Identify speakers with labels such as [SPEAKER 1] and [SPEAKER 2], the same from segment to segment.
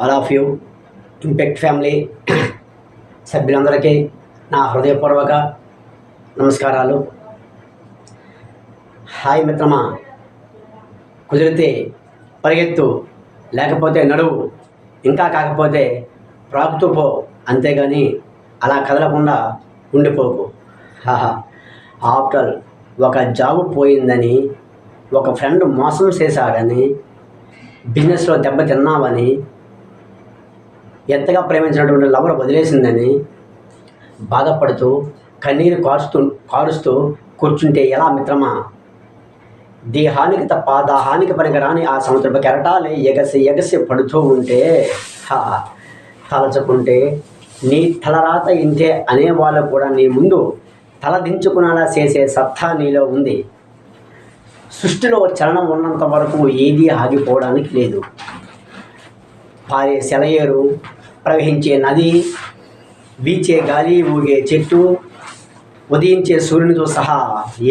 [SPEAKER 1] All of you impact family సభ్యులందరికీ నా హృదయపూర్వక నమస్కారాలు. హాయ్ మిత్రమా, కుదిరితే పరిగెత్తు, లేకపోతే నడువు, ఇంకా కాకపోతే ప్రాకుతూ పో, అంతేగాని అలా కదలకుండా ఉండిపోకు. ఆఫ్టర్ ఒక జాబు పోయిందని, ఒక ఫ్రెండ్ మోసం చేశాడని, బిజినెస్లో దెబ్బతిన్నావని, ఎంతగా ప్రేమించినటువంటి లవర్ వదిలేసిందని బాధపడుతూ కన్నీరు కారుస్తూ కూర్చుంటే ఎలా మిత్రమా? దేహానికి తప్ప దాహానికి పనికిరాని ఆ సముద్రపు కెరటాలే ఎగసి పడుతూ ఉంటే తలచుకుంటే నీ తలరాత ఇంతే అనేవాళ్ళు కూడా నీ ముందు తలదించుకునేలా చేసే సత్తా నీలో ఉంది. సృష్టిలో చలనం ఉన్నంత వరకు ఏదీ ఆగిపోవడానికి లేదు. పారే సెలయేరు, ప్రవహించే నది, వీచే గాలి, ఊగే చెట్టు, ఉదయించే సూర్యునితో సహా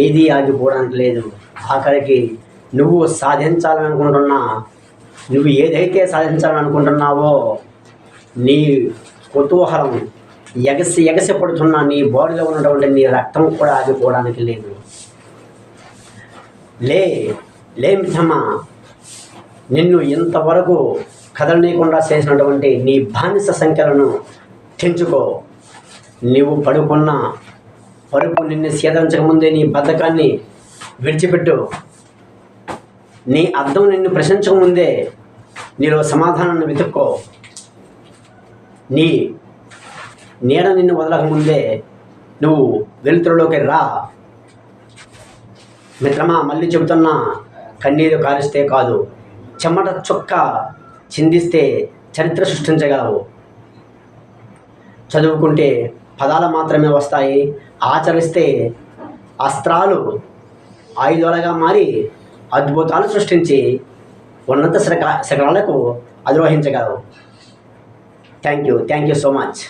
[SPEAKER 1] ఏదీ ఆగిపోవడానికి లేదు. ఆఖరికి నువ్వు ఏదైతే సాధించాలనుకుంటున్నావో నీ కుతూహలం ఎగసి పడుతున్న నీ బాడీలో ఉన్నటువంటి నీ రక్తం కూడా ఆగిపోవడానికి లేదు. లే మిత్రమా, నిన్ను ఇంతవరకు కదలనీయకుండా చేసినటువంటి నీ బానిస సంఖ్యలను తెంచుకో. నీవు పడుకున్న పరుపు నిన్ను సేదరించకముందే నీ బద్ధకాన్ని విడిచిపెట్టు. నీ అర్థం నిన్ను ప్రశంసకముందే నీలో సమాధానాన్ని వెతుక్కో. నీ నీడ నిన్ను వదలకముందే నువ్వు వెలుతురులోకి రా. మిత్రమా, మళ్ళీ చెబుతున్నా, కన్నీరు కారిస్తే కాదు, చెమట చుక్క చిందిస్తే చరిత్ర సృష్టించగలవు. చదువుకుంటే పదాలు మాత్రమే వస్తాయి, ఆచరిస్తే అస్త్రాలు ఆయుధాలుగా మారి అద్భుతాలు సృష్టించి ఉన్నత శిఖరాలకు అధిరోహించగలవు. Thank you so much.